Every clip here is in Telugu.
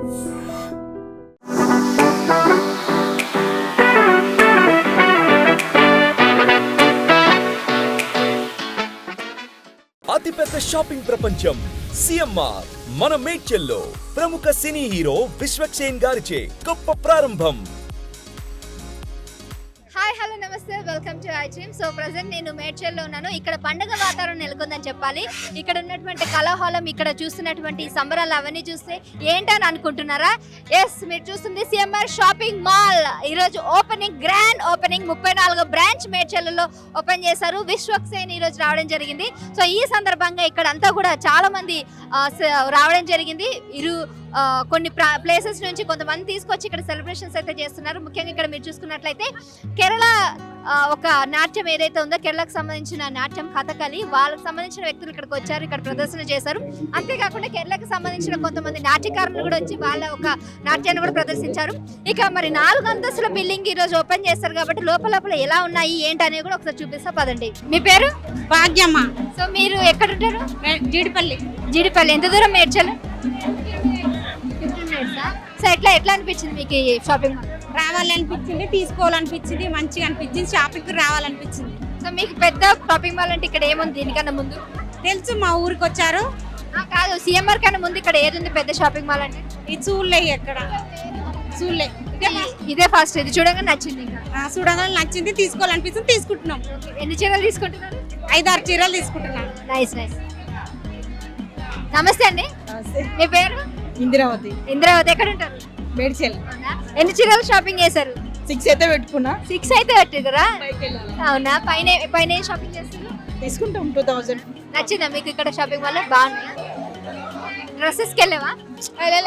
అతిపెద్ద షాపింగ్ ప్రపంచం సిఎంఆర్ మన మేడ్చల్లో ప్రముఖ సినీ హీరో విశ్వక్సేన్ గారిచే గొప్ప ప్రారంభం. హాయ్ హలో నమస్తే, welcome to I dream. So present నేను మేడ్చల్లో ఉన్నాను. ఇక్కడ పండుగ వాతావరణం నెలకొందని చెప్పాలి. ఇక్కడ ఉన్నటువంటి కళాహాలం, ఇక్కడ చూస్తున్నటువంటి సంబరాలు అవన్నీ చూస్తే ఏంటని అనుకుంటున్నారా? ఎస్, మీరు చూస్తుంది సిఎంఆర్ షాపింగ్ మాల్. ఈరోజు ఓపెనింగ్, గ్రాండ్ ఓపెనింగ్, 34వ బ్రాంచ్ మేడ్చల్లో ఓపెన్ చేశారు. విశ్వక్సేన్ ఈరోజు రావడం జరిగింది. సో ఈ సందర్భంగా ఇక్కడ అంతా కూడా చాలా మంది రావడం జరిగింది. కొన్ని ప్లేసెస్ నుంచి కొంతమంది తీసుకొచ్చి ఇక్కడ సెలబ్రేషన్స్ అయితే చేస్తున్నారు. ముఖ్యంగా ఇక్కడ మీరు చూసుకున్నట్లయితే కేరళ ఒక నాట్యం ఏదైతే ఉందో, కేరళకు సంబంధించిన నాట్యం కథకళి, వాళ్ళకి సంబంధించిన వ్యక్తులు ఇక్కడికి వచ్చారు, ఇక్కడ ప్రదర్శన చేశారు. అంతేకాకుండా కేరళకు సంబంధించిన కొంతమంది నాట్యకారులు కూడా వచ్చి వాళ్ళ ఒక నాట్యాన్ని కూడా ప్రదర్శించారు. ఇక మరి 4 అంతస్తుల బిల్డింగ్ ఈ రోజు ఓపెన్ చేస్తారు కాబట్టి లోపల ఎలా ఉన్నాయి ఏంటి అనేది కూడా ఒకసారి చూపిస్తా పదండి. మీ పేరు? భాగ్యమ్మ. సో మీరు ఎక్కడ ఉంటారు? జీడిపల్లి. ఎంత దూరం మేడ్చల్? సో ఎట్లా అనిపించింది మీకు ఈ షాపింగ్ మాల్? రావాలనిపించింది, తీసుకోవాలనిపించింది, మంచిగా అనిపించింది, షాపింగ్ రావాలనిపించింది. సో మీకు పెద్ద షాపింగ్ మాల్ అంటే ఇక్కడ ఏముంది దీనికన్నా ముందు? తెలుసు, మా ఊరికి వచ్చారు. కాదు, సిఎంఆర్ కన్నా ముందు ఇక్కడ ఏది ఉంది పెద్ద షాపింగ్ మాల్ అంటే? ఇది చూడలే, ఎక్కడ చూడలే. ఇదే ఫస్ట్. ఇది చూడగా నచ్చింది, ఇంకా చూడగానే నచ్చింది, తీసుకోవాలనిపించింది, తీసుకుంటున్నాం. ఎన్ని చీరలు తీసుకుంటున్నారు? 5-6 చీరలు తీసుకుంటున్నాం. నైస్. నమస్తే అండి. మీ పేరు? ఇందిరావతి. ఎక్కడ ఉంటారు? మేడ్చల్. ఎన్ని చీరలు షాపింగ్ చేశారు? 6 అయితే పెట్టుకున్నా. 6 అయితే పెట్టారా? అవునా? పైన షాపింగ్ చేస్తారు? తీసుకుంటాం 2000. నచ్చిందా మీకు ఇక్కడ షాపింగ్ మాల్? బాగుంది. డ్రెస్సెస్కి వెళ్ళావా?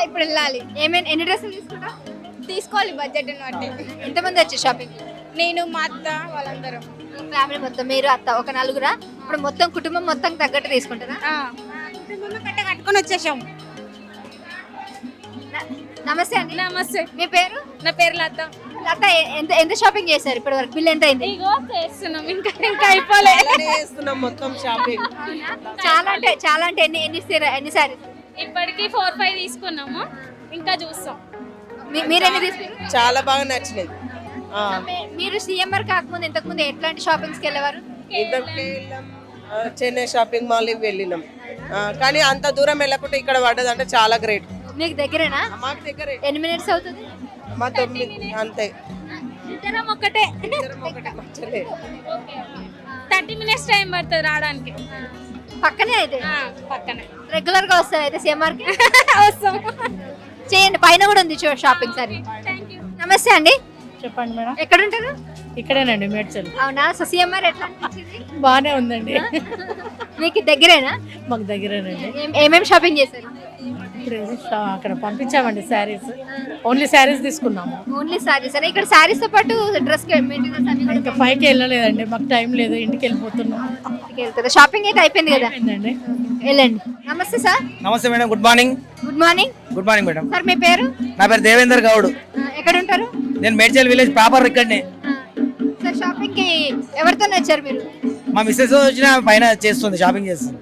ఇప్పుడు వెళ్ళాలి. ఎన్ని డ్రెస్సులు తీసుకుంటా? తీసుకోవాలి, బడ్జెట్ బట్టి. ఎంతమంది వచ్చి షాపింగ్? నేను, మా అత్త, వాళ్ళందరం. ఫ్యామిలీ మొత్తం, మీరు అత్త, ఒక నలుగురా? ఇప్పుడు మొత్తం కుటుంబం మొత్తం తగ్గట్టు తీసుకుంటారా? కట్టుకొని వచ్చేసాం. నమస్తే అండి. నమస్తే. మీ పేరు? నా పేరు లత. లత, ఎంత షాపింగ్ చేశారు ఇప్పటి వరకు? బిల్ ఎంత అయింది? చేస్తున్నాం, ఇంకా అయిపోలేదు. మొత్తం షాపింగ్ చాలా అంటే ఎన్ని సారీస్? ఇప్పటికి 4-5 తీసుకున్నాము, ఇంకా చూస్తాం. మీరు ఎన్ని తీసుకున్నారు? చాలా బాగా నచ్చినాయి. మీరు సిఎంఆర్ కాకముందు ఇంతకుముందు ఎట్లాంటి షాపింగ్స్కి వెళ్ళేవారు? చెన్నై షాపింగ్ మాల్ వెళ్ళినాం, కానీ అంత దూరం వెళ్ళకుండా ఇక్కడ పడ్డదంటే చాలా గ్రేట్. మీకు దగ్గరేనా? మాకు దగ్గరే. ఎన్ని మినిట్స్ అవుతుంది? మా 9 అంతే. ఇద్దరం ఒకటే. 30 మినిట్స్ టైం పడుతుంది రావడానికి. పక్కనే అయితే? పక్కనే. రెగ్యులర్ గా వస్తారు అయితే సిఎంఆర్ కి? వస్తాం. చేయండి, పైన కూడా ఉంది షాపింగ్. సరే, నమస్తే అండి. చెప్పండి మేడం. ఎక్కడ ఉంటారు? ఇక్కడేనండి, మేడ్చల్. అవునా? సో సిఎంఆర్ ఎట్లా అనిపించింది? బాగానే ఉందండి. మీకు దగ్గరేనా? మాకు దగ్గరేనండి. ఏమేమి షాపింగ్ చేశారు? ఇప్పుడు అక్కడ పంపించామండి శారీస్. ఓన్లీ శారీస్ తీసుకున్నాము. ఓన్లీ శారీస్ అనే? ఇక్కడ శారీస్ తో పాటు డ్రెస్ మెటీరియల్స్ అన్ని కూడా? ఇంకా పైకి వెళ్ళలేదండి, మాకు టైం లేదు, ఇంటికి వెళ్ళిపోతున్నాం. షాపింగ్ అయితే అయిపోయింది కదా? అయిపోయిందండి. వెళ్ళండి. నమస్తే సార్. నమస్తే madam. Good morning. Good morning. Good morning madam. Sir మీ పేరు? నా పేరు దేవేందర్ గౌడ్. ఎక్కడ ఉంటారు? నేను మేడ్చల్ విలేజ్ ప్రాపర్ ఇక్కడనే. సార్ షాపింగ్ కి ఎవరితో వచ్చారు మీరు? మా మిస్సెస్ వచ్చిన పైన చేస్తుంది, షాపింగ్ చేస్తుంది.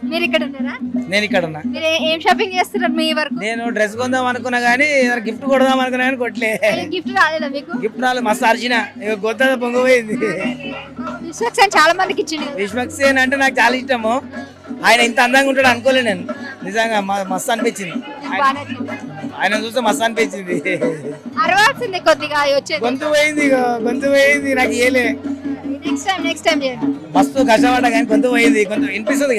మీరు ఇక్కడ ఉన్నారా? నేను ఇక్కడ ఉన్నా. మీరు ఏం షాపింగ్ చేస్తున్నారు మీ వరకు? నేను డ్రెస్ కొందాం అనుకున్నా కానీ గిఫ్ట్ కొడదాం అనుకున్నా కానీ కొట్టలే. గిఫ్ట్ రాలేదా మీకు? గిఫ్ట్ రాలేదు, మస్తు అర్చిన కొత్త పొంగిపోయింది. విశ్వక్సేన్ చాలా మందికి ఇచ్చింది. విశ్వక్సేన్ అంటే నాకు చాలా ఇష్టము. ఆయన ఇంత అందంగా ఉంటాడు అనుకోలే నేను, నిజంగా మస్తు అనిపించింది. ఆయన చూస్తే మస్తు అనిపించింది. అరవాల్సింది కొద్దిగా వచ్చేది. గొంతు పోయింది నాకు ఏలే. నెక్స్ట్ టైం చేయండి. మస్తు కష్టపడ్డా కానీ గొంతు పోయింది, కొంచెం వినిపిస్తుంది.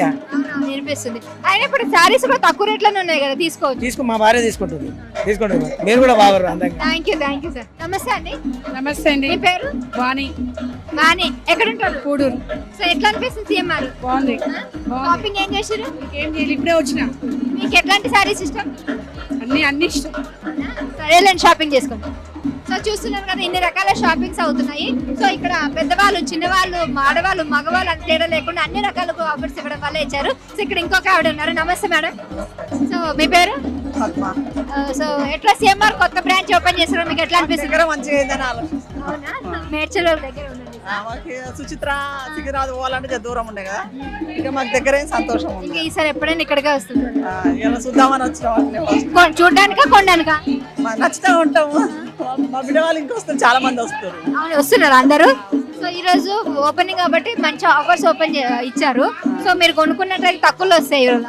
వినిపిస్తుంది. అయినా ఇప్పుడు సారీస్ కూడా తక్కువ రేట్లోనే ఉన్నాయి కదా, తీసుకో. మా భార్య తీసుకుంటుంది. మీరు కూడా బాగున్నారు అందంగా. Thank you sir. నమస్తే అండి. నమస్తే అండి. మీ పేరు? వాణి. ఎక్కడ ఉంటారు? కూడూరు. సో ఎట్లా అనిపిస్తుంది సిఎంఆర్? బాగుంది. షాపింగ్ ఏం చేశారు? ఏం చేయాలి, ఇప్పుడే వచ్చిన. మీకు ఎట్లాంటి సారీస్ ఇష్టం? అన్ని ఇష్టం. సరేలేండి, షాపింగ్ చేసుకోండి. సో చూస్తున్నారు కదా, ఇన్ని రకాల షాపింగ్స్ అవుతున్నాయి. సో ఇక్కడ పెద్దవాళ్ళు, చిన్నవాళ్ళు, ఆడవాళ్ళు, మగవాళ్ళు అని తేడా లేకుండా అన్ని రకాల ఆఫర్స్ ఇవ్వడం వల్ల ఇచ్చారు. సో ఇక్కడ ఇంకొక ఆవిడ ఉన్నారు. నమస్తే మేడం. సో మీ పేరు? సో ఎట్లా సిఎంఆర్ కొత్త బ్రాంచ్ ఓపెన్ చేశారు, మీకు ఎట్లా అనిపిస్తుంది? మంచిగా అవునా? మేడ్చల్ దగ్గర ఉండండి. మాకు సుచిత్ర సికింద్రాబాద్ పోవాలంటే జర దూరం ఉండే కదా, ఇక మాకు దగ్గర సంతోషం ఉంది. ఇంకా ఈసారి ఎప్పుడైనా ఇక్కడికే వస్తున్నారు ఇలా చూద్దామని వచ్చినాం. చూడడానికా కొనడానికా? నచ్చుతూ ఉంటాము. మా బిడ్డ వాళ్ళు ఇంకా వస్తారు, చాలా మంది వస్తారు. అవును, వస్తున్నారు అందరూ. సో ఈ రోజు ఓపెనింగ్ కాబట్టి మంచి ఆఫర్స్ ఇచ్చారు. సో మీరు కొనుక్కున్నట్లయితే తక్కువలో వస్తాయి ఈరోజు.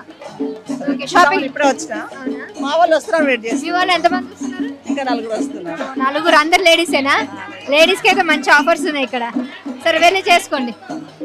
ఓకే, షాపింగ్ ఇప్పుడే వచ్చినా, మా వాళ్ళు వస్తున్నారు, వెయిట్ చేసి. మీ వాళ్ళు ఎంతమంది వస్తున్నారు? ఇంకా 4 వస్తున్నారు. నలుగురు, అందరు లేడీసేనా? లేడీస్కి అయితే మంచి ఆఫర్స్ ఉన్నాయి ఇక్కడ. సరే వెళ్ళి చేసుకోండి.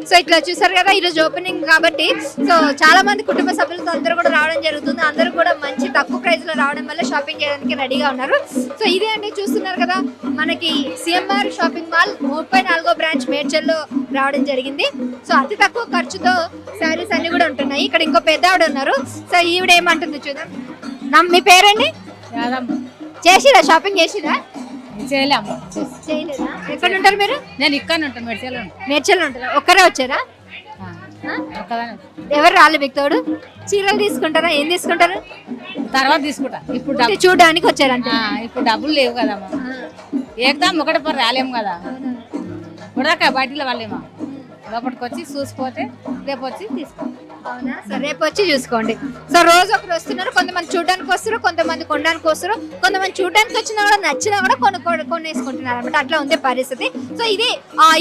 సో ఇట్లా చూసారు కదా, ఈరోజు ఓపెనింగ్ కాబట్టి సో చాలా మంది కుటుంబ సభ్యులతో అందరూ కూడా రావడం జరుగుతుంది. అందరూ కూడా మంచి తక్కువ ప్రైస్ లో రావడం వల్ల షాపింగ్ చేయడానికి రెడీగా ఉన్నారు. సో ఇదే అండి, చూస్తున్నారు కదా మనకి సిఎంఆర్ షాపింగ్ మాల్ 34వ బ్రాంచ్ మేడ్చల్లో రావడం జరిగింది. సో అతి తక్కువ ఖర్చుతో శారీస్ అన్ని కూడా ఉంటున్నాయి. ఇక్కడ ఇంకో పెద్ద ఆవిడ ఉన్నారు. సో ఈవిడ ఏమంటుంది చూద్దాం. మీ పేరండి? చేసిరా షాపింగ్ చేసిరా? చేయలేము. చేయలేదా? ఎక్కడ ఉంటారు మీరు? నేను ఇక్కడ ఉంటాను, మేడ్చల్లో ఉంటారా? ఒక్కరే వచ్చారా? ఎవరు రాలే మీకు తోడు? చీరలు తీసుకుంటారా? ఏం తీసుకుంటారు? తర్వాత తీసుకుంటా. ఇప్పుడు చూడడానికి వచ్చారంటే ఇప్పుడు డబ్బులు లేవు కదమ్మా, ఏకదాం ఒకటి పని రాలేము కదా. ఇప్పుడు బయటిలో వాళ్ళేమో లోపలికి వచ్చి చూసిపోతే రేపు వచ్చి తీసుకో. అవునా? సరే, రేపు వచ్చి చూసుకోండి. సో రోజు ఒకరు వస్తున్నారు. కొంతమంది చూడడానికి వస్తారు, కొంతమంది కొనడానికి వస్తారు, కొంతమంది చూడడానికి వచ్చినా కూడా నచ్చినా కూడా కొనేసుకుంటున్నారు అనమాట. అట్లా ఉంది పరిస్థితి. సో ఇది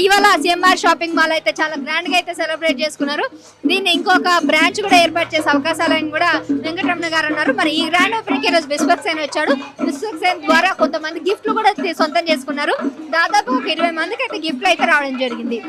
ఇవాళ సిఎంఆర్ షాపింగ్ మాల్ అయితే చాలా గ్రాండ్ గా అయితే సెలబ్రేట్ చేసుకున్నారు. దీన్ని ఇంకొక బ్రాంచ్ కూడా ఏర్పాటు చేసే అవకాశాలను కూడా వెంకటరమణ గారు అన్నారు. మరి ఈ గ్రాండ్ ఓపెనింగ్ ఈ రోజు విశ్వక్సేన్ వచ్చాడు. విశ్వక్సేన్ ద్వారా కొంతమంది గిఫ్ట్లు కూడా సొంతం చేసుకున్నారు. దాదాపు ఒక 20 మందికి అయితే గిఫ్ట్లు అయితే రావడం జరిగింది.